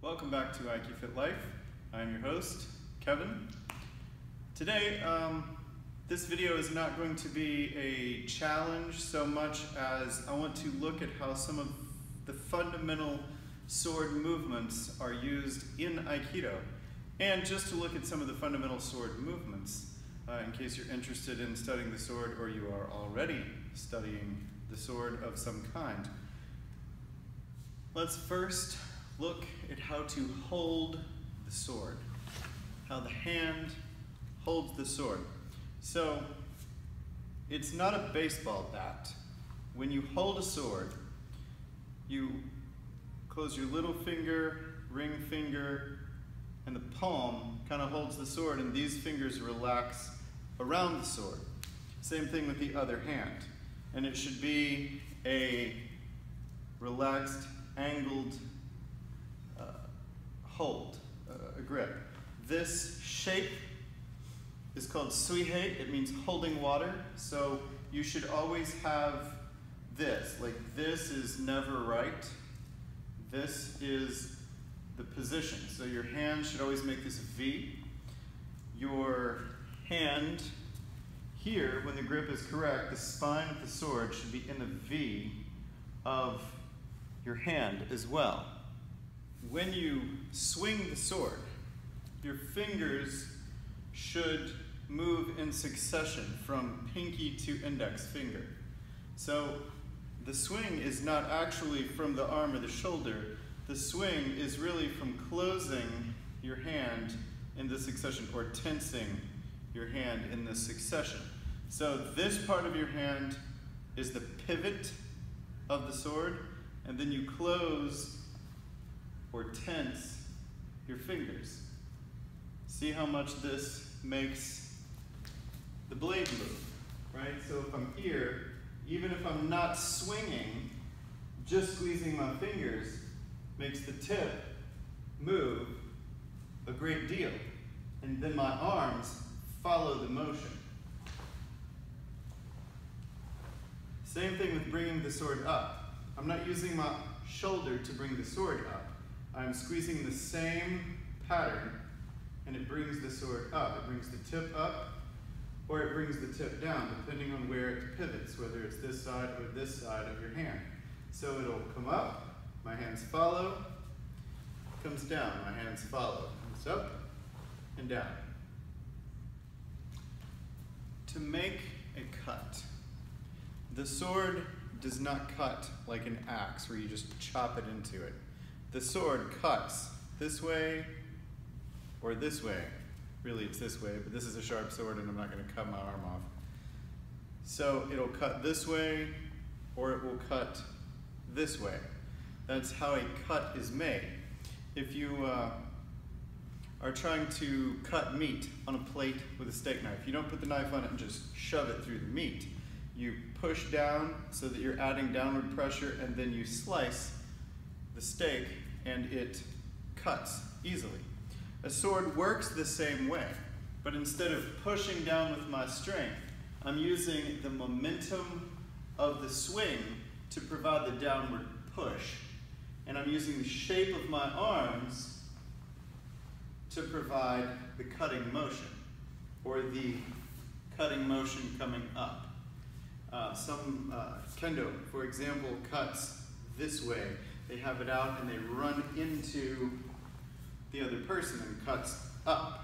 Welcome back to Aiki-Fit Life. I'm your host, Kevin. Today, this video is not going to be a challenge so much as I want to look at how some of the fundamental sword movements are used in Aikido, and just to look at some of the fundamental sword movements in case you're interested in studying the sword or you are already studying the sword of some kind. Let's first look at how to hold the sword, how the hand holds the sword. So, it's not a baseball bat. When you hold a sword, you close your little finger, ring finger, and the palm kind of holds the sword, and these fingers relax around the sword. Same thing with the other hand. And it should be a relaxed, angled hold, a grip. This shape is called suihei. It means holding water. So you should always have this. Like, this is never right. This is the position. So your hand should always make this V. Your hand here, when the grip is correct, the spine of the sword should be in the V of your hand as well. When you swing the sword, your fingers should move in succession from pinky to index finger. So the swing is not actually from the arm or the shoulder. The swing is really from closing your hand in this succession or tensing your hand in this succession. So this part of your hand is the pivot of the sword, and then you close or tense your fingers. See how much this makes the blade move, right? So if I'm here, even if I'm not swinging, just squeezing my fingers makes the tip move a great deal. And then my arms follow the motion. Same thing with bringing the sword up. I'm not using my shoulder to bring the sword up. I'm squeezing the same pattern, and it brings the sword up. It brings the tip up, or it brings the tip down, depending on where it pivots, whether it's this side or this side of your hand. So it'll come up, my hands follow, comes down, my hands follow, comes up and down. To make a cut, the sword does not cut like an axe where you just chop it into it. The sword cuts this way or this way. Really, it's this way, but this is a sharp sword and I'm not going to cut my arm off. So it'll cut this way or it will cut this way. That's how a cut is made. If you are trying to cut meat on a plate with a steak knife, you don't put the knife on it and just shove it through the meat. You push down so that you're adding downward pressure, and then you slice the steak and it cuts easily. A sword works the same way, but instead of pushing down with my strength, I'm using the momentum of the swing to provide the downward push. And I'm using the shape of my arms to provide the cutting motion, or the cutting motion coming up. Some kendo, for example, cuts this way. They have it out and they run into the other person and cuts up.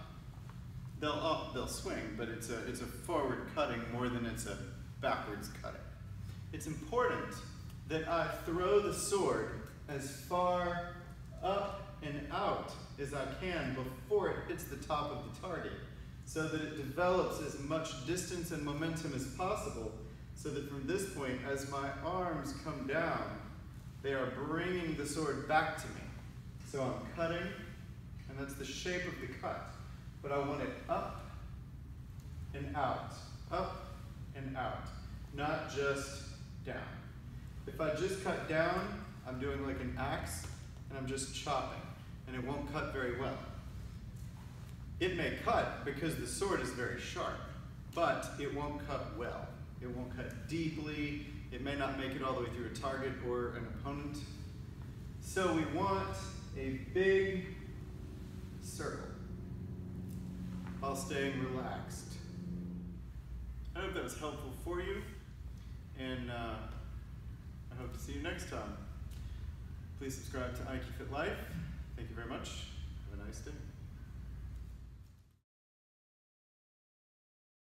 They'll swing, but it's a forward cutting more than it's a backwards cutting. It's important that I throw the sword as far up and out as I can before it hits the top of the target, so that it develops as much distance and momentum as possible, so that from this point, as my arms come down, they are bringing the sword back to me. So I'm cutting, and that's the shape of the cut. But I want it up and out, not just down. If I just cut down, I'm doing like an axe, and I'm just chopping, and it won't cut very well. It may cut because the sword is very sharp, but it won't cut well. It won't cut deeply. It may not make it all the way through a target or an opponent. So we want a big circle while staying relaxed. I hope that was helpful for you, and I hope to see you next time. Please subscribe to Aiki-Fit Life. Thank you very much. Have a nice day.